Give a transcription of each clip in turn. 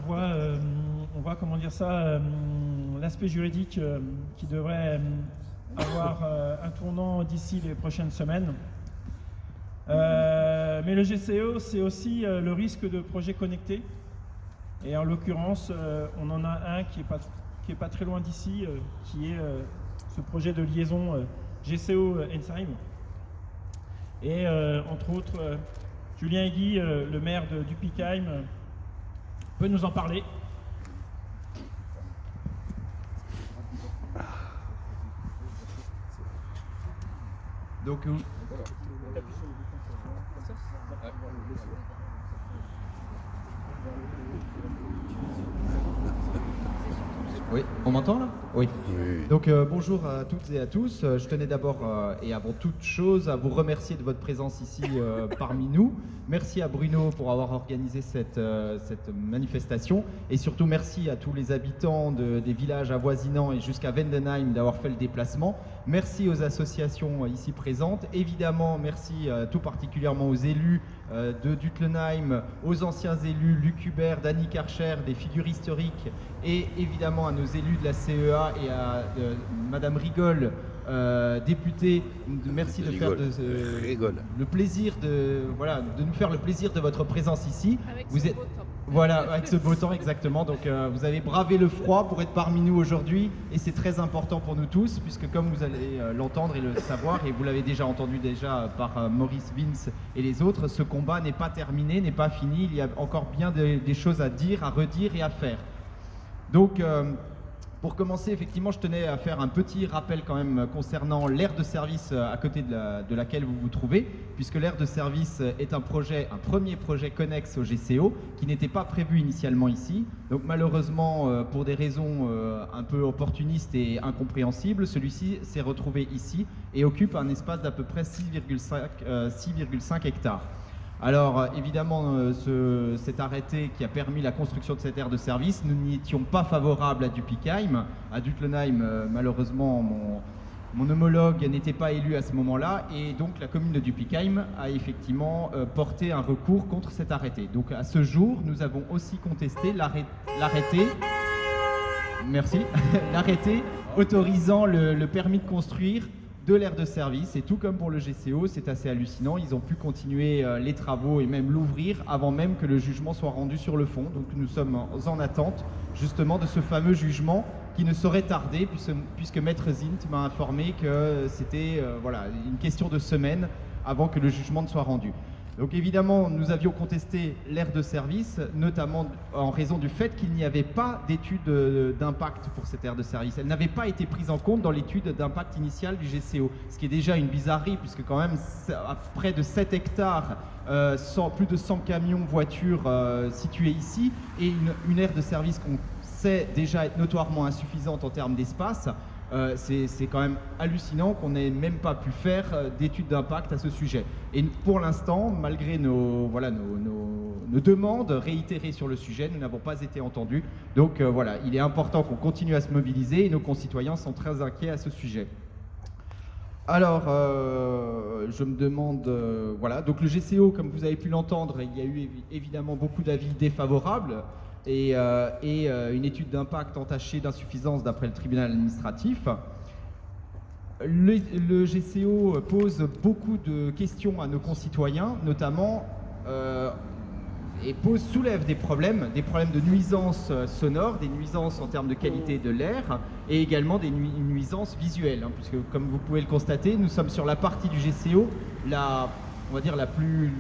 on voit comment dire ça, l'aspect juridique qui devrait avoir un tournant d'ici les prochaines semaines. Mais le GCO, c'est aussi le risque de projets connectés. Et en l'occurrence, on en a un qui est pas très loin d'ici, qui est ce projet de liaison GCO-Ensheim. Et entre autres, Julien Egui, le maire du Picheim, peut nous en parler. Donc, oui, on m'entend là? Oui. Donc bonjour à toutes et à tous. Je tenais d'abord et avant toute chose à vous remercier de votre présence ici parmi nous. Merci à Bruno pour avoir organisé cette manifestation et surtout merci à tous les habitants des villages avoisinants et jusqu'à Vendenheim d'avoir fait le déplacement. Merci aux associations ici présentes. Évidemment, merci tout particulièrement aux élus de Dutlenheim, aux anciens élus Luc Hubert, Danny Karcher, des figures historiques et évidemment à nos élus de la CEA et à Madame Rigol, députée. Merci de faire le plaisir de nous faire le plaisir de votre présence ici. Avec vous êtes beau temps. Voilà, avec ce beau temps exactement. Donc vous avez bravé le froid pour être parmi nous aujourd'hui et c'est très important pour nous tous puisque comme vous allez l'entendre et le savoir et vous l'avez déjà entendu par Maurice Vince et les autres, ce combat n'est pas terminé, n'est pas fini. Il y a encore bien des choses à dire, à redire et à faire. Donc pour commencer, effectivement, je tenais à faire un petit rappel quand même concernant l'aire de service à côté de laquelle vous vous trouvez, puisque l'aire de service est un premier projet connexe au GCO, qui n'était pas prévu initialement ici. Donc malheureusement, pour des raisons un peu opportunistes et incompréhensibles, celui-ci s'est retrouvé ici et occupe un espace d'à peu près 6,5 hectares. Alors évidemment, cet arrêté qui a permis la construction de cette aire de service, nous n'y étions pas favorables à Dupikheim. À Dutlenheim, malheureusement, mon homologue n'était pas élu à ce moment-là et donc la commune de Dupikheim a effectivement porté un recours contre cet arrêté. Donc à ce jour, nous avons aussi contesté l'arrêté. Merci. L'arrêté autorisant le permis de construire de l'aire de service, et tout comme pour le GCO, c'est assez hallucinant, ils ont pu continuer les travaux et même l'ouvrir avant même que le jugement soit rendu sur le fond. Donc nous sommes en attente justement de ce fameux jugement qui ne saurait tarder puisque Maître Zint m'a informé que c'était une question de semaines avant que le jugement ne soit rendu. Donc évidemment, nous avions contesté l'aire de service, notamment en raison du fait qu'il n'y avait pas d'étude d'impact pour cette aire de service. Elle n'avait pas été prise en compte dans l'étude d'impact initiale du GCO, ce qui est déjà une bizarrerie, puisque quand même, à près de 7 hectares, plus de 100 camions, voitures situés ici, et une aire de service qu'on sait déjà être notoirement insuffisante en termes d'espace, c'est quand même hallucinant qu'on n'ait même pas pu faire d'études d'impact à ce sujet. Et pour l'instant, malgré nos demandes réitérées sur le sujet, nous n'avons pas été entendus. Donc il est important qu'on continue à se mobiliser et nos concitoyens sont très inquiets à ce sujet. Alors, je me demande, donc le GCO, comme vous avez pu l'entendre, il y a eu évidemment beaucoup d'avis défavorables. Et une étude d'impact entachée d'insuffisance d'après le tribunal administratif. Le GCO pose beaucoup de questions à nos concitoyens, notamment, et soulève des problèmes de nuisances sonores, des nuisances en termes de qualité de l'air, et également des nuisances visuelles, puisque comme vous pouvez le constater, nous sommes sur la partie du GCO, on va dire la plus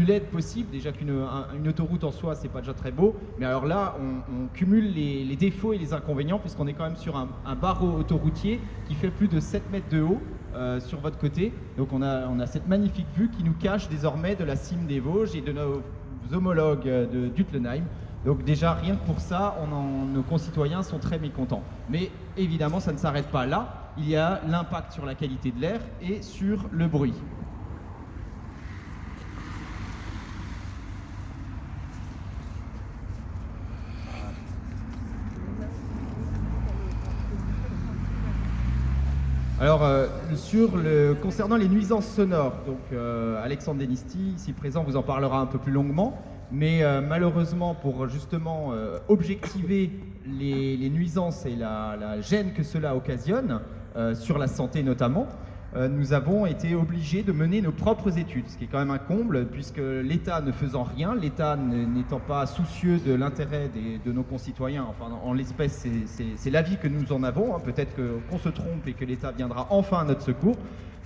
laide possible. Déjà qu'une autoroute en soi, c'est pas déjà très beau, mais alors là, on cumule les défauts et les inconvénients, puisqu'on est quand même sur un barreau autoroutier qui fait plus de 7 mètres de haut sur votre côté. Donc on a cette magnifique vue qui nous cache désormais de la cime des Vosges et de nos homologues de Dutlenheim. Donc déjà, rien que pour ça, nos concitoyens sont très mécontents. Mais évidemment, ça ne s'arrête pas là. Il y a l'impact sur la qualité de l'air et sur le bruit. Alors, concernant les nuisances sonores, donc Alexandre Denisti, ici présent, vous en parlera un peu plus longuement, Mais malheureusement, pour justement objectiver les nuisances et la gêne que cela occasionne, sur la santé notamment, nous avons été obligés de mener nos propres études, ce qui est quand même un comble, puisque l'État ne faisant rien, l'État n'étant pas soucieux de l'intérêt de nos concitoyens, enfin en l'espèce c'est l'avis que nous en avons, hein, peut-être qu'on se trompe et que l'État viendra enfin à notre secours.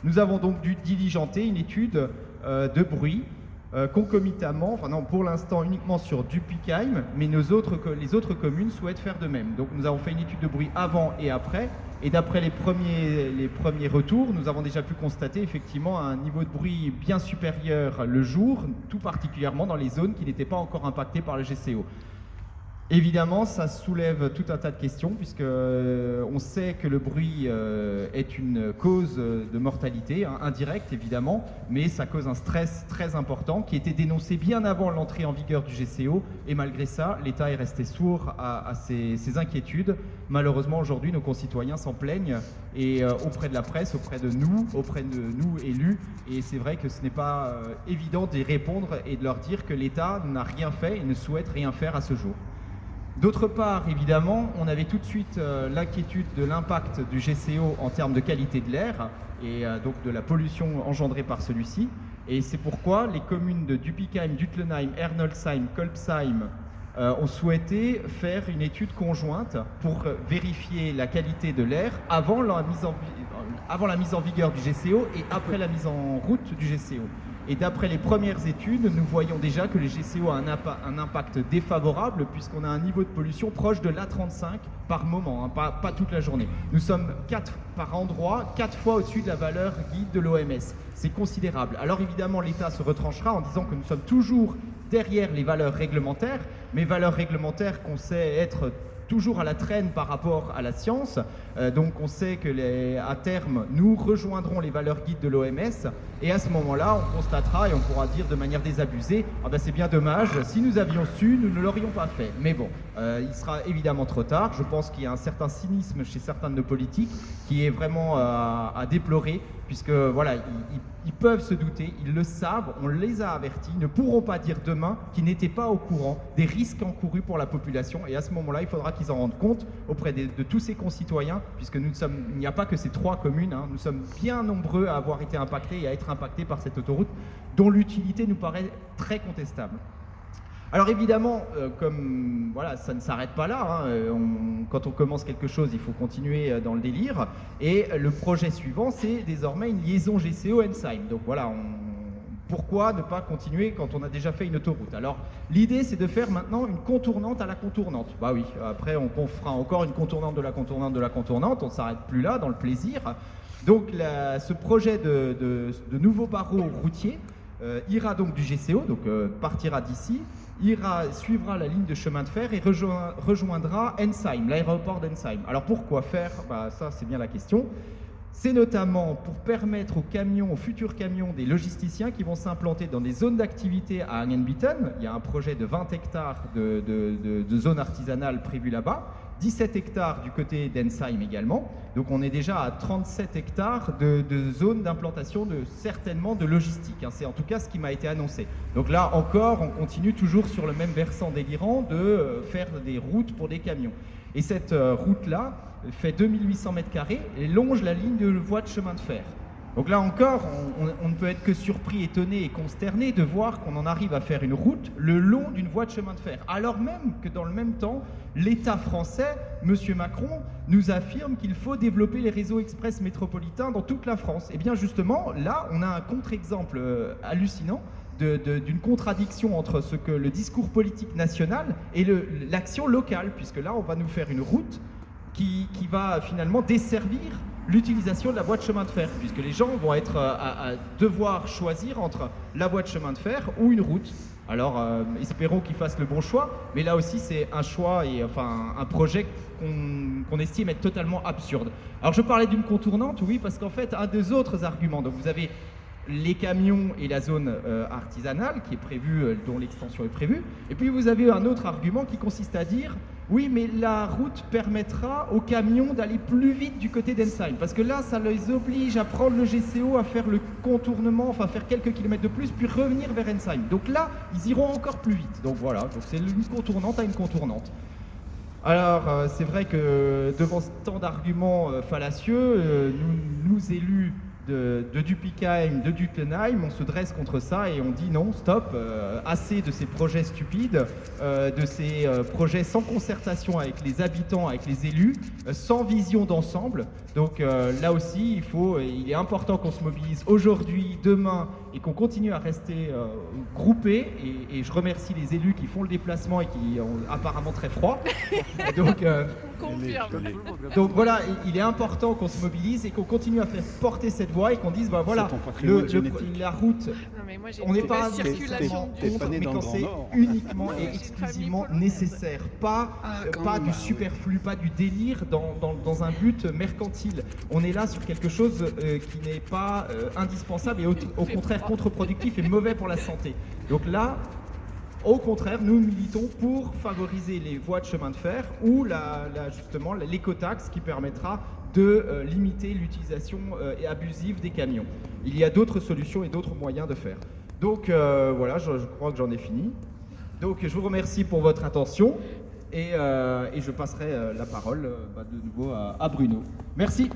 Nous avons donc dû diligenter une étude de bruit concomitamment, enfin non, pour l'instant uniquement sur Dupikheim, mais les autres communes souhaitent faire de même. Donc nous avons fait une étude de bruit avant et après, et d'après les premiers retours, nous avons déjà pu constater effectivement un niveau de bruit bien supérieur le jour, tout particulièrement dans les zones qui n'étaient pas encore impactées par le GCO. Évidemment, ça soulève tout un tas de questions, puisque on sait que le bruit est une cause de mortalité, hein, indirecte évidemment, mais ça cause un stress très important qui était dénoncé bien avant l'entrée en vigueur du GCO, et malgré ça, l'État est resté sourd à ces inquiétudes. Malheureusement, aujourd'hui, nos concitoyens s'en plaignent, et auprès de la presse, auprès de nous élus, et c'est vrai que ce n'est pas évident d'y répondre et de leur dire que l'État n'a rien fait et ne souhaite rien faire à ce jour. D'autre part, évidemment, on avait tout de suite l'inquiétude de l'impact du GCO en termes de qualité de l'air et donc de la pollution engendrée par celui-ci. Et c'est pourquoi les communes de Dupikheim, Dutlenheim, Ernolsheim, Kolbsheim ont souhaité faire une étude conjointe pour vérifier la qualité de l'air avant la mise en vigueur du GCO et après la mise en route du GCO. Et d'après les premières études, nous voyons déjà que le GCO a un impact défavorable puisqu'on a un niveau de pollution proche de l'A35 par moment, hein, pas toute la journée. Nous sommes 4 fois au-dessus de la valeur guide de l'OMS. C'est considérable. Alors évidemment, l'État se retranchera en disant que nous sommes toujours derrière les valeurs réglementaires, mais valeurs réglementaires qu'on sait être toujours à la traîne par rapport à la science. Donc on sait que à terme, nous rejoindrons les valeurs guides de l'OMS et à ce moment-là, on constatera et on pourra dire de manière désabusée « Ah ben c'est bien dommage, si nous avions su, nous ne l'aurions pas fait ». Mais bon, il sera évidemment trop tard. Je pense qu'il y a un certain cynisme chez certains de nos politiques qui est vraiment à déplorer puisque voilà, ils peuvent se douter, ils le savent, on les a avertis, ils ne pourront pas dire demain qu'ils n'étaient pas au courant des risques encourus pour la population et à ce moment-là, il faudra qu'ils en rendent compte auprès de tous ces concitoyens puisque il n'y a pas que ces 3 communes, hein, nous sommes bien nombreux à avoir été impactés et à être impactés par cette autoroute dont l'utilité nous paraît très contestable. Alors évidemment, comme voilà, ça ne s'arrête pas là, hein, quand on commence quelque chose, il faut continuer dans le délire. Et le projet suivant, c'est désormais une liaison GCO-Ensheim. Donc voilà, pourquoi ne pas continuer quand on a déjà fait une autoroute? Alors l'idée, c'est de faire maintenant une contournante à la contournante. Bah oui, après on fera encore une contournante de la contournante de la contournante, on ne s'arrête plus là dans le plaisir. Donc ce projet de nouveau barreau routier ira donc du GCO, donc partira d'ici, suivra la ligne de chemin de fer et rejoindra Ensheim, l'aéroport d'Ensheim. Alors pourquoi faire? Bah, ça c'est bien la question. C'est notamment pour permettre aux futurs camions des logisticiens qui vont s'implanter dans des zones d'activité à Angenbieten. Il y a un projet de 20 hectares de zone artisanale prévu là-bas, 17 hectares du côté d'Ensheim également. Donc on est déjà à 37 hectares de zones d'implantation certainement de logistique. Hein. C'est en tout cas ce qui m'a été annoncé. Donc là encore, on continue toujours sur le même versant délirant de faire des routes pour des camions. Et cette route-là fait 2800 m² et longe la ligne de voie de chemin de fer. Donc là encore, on ne peut être que surpris, étonné et consterné de voir qu'on en arrive à faire une route le long d'une voie de chemin de fer. Alors même que dans le même temps, l'État français, M. Macron, nous affirme qu'il faut développer les réseaux express métropolitains dans toute la France. Et bien justement, là, on a un contre-exemple hallucinant d'une contradiction entre ce que le discours politique national et l'action locale, puisque là, on va nous faire une route qui va finalement desservir l'utilisation de la voie de chemin de fer, puisque les gens vont être à devoir choisir entre la voie de chemin de fer ou une route. Alors, espérons qu'ils fassent le bon choix, mais là aussi, c'est un choix et enfin un projet qu'on estime être totalement absurde. Alors, je parlais d'une contournante, oui, parce qu'en fait, un des autres arguments, donc vous avez les camions et la zone artisanale qui est prévue, dont l'extension est prévue. Et puis vous avez un autre argument qui consiste à dire oui, mais la route permettra aux camions d'aller plus vite du côté d'Ensheim, parce que là, ça les oblige à prendre le GCO, à faire le contournement, enfin faire quelques kilomètres de plus, puis revenir vers Ensheim. Donc là, ils iront encore plus vite. Donc voilà, donc c'est une contournante à une contournante. Alors, c'est vrai que devant tant d'arguments fallacieux, nous élus de Dupikheim, de Ducklenheim, on se dresse contre ça et on dit non, stop, assez de ces projets stupides, de ces projets sans concertation avec les habitants, avec les élus, sans vision d'ensemble. Donc là aussi, il est important qu'on se mobilise aujourd'hui, demain, et qu'on continue à rester groupés. Et je remercie les élus qui font le déplacement et qui ont apparemment très froid. Donc voilà, il est important qu'on se mobilise et qu'on continue à faire porter cette voix et qu'on dise, bah voilà, la route, on n'est pas circulation contre, mais quand c'est uniquement et exclusivement nécessaire, pas du superflu, pas du délire dans un but mercantile. On est là sur quelque chose qui n'est pas indispensable et au contraire contre-productif et mauvais pour la santé. Donc là, au contraire, nous militons pour favoriser les voies de chemin de fer ou justement l'écotaxe qui permettra de limiter l'utilisation abusive des camions. Il y a d'autres solutions et d'autres moyens de faire. Donc voilà, je crois que j'en ai fini. Donc je vous remercie pour votre attention et je passerai la parole de nouveau à Bruno. Merci.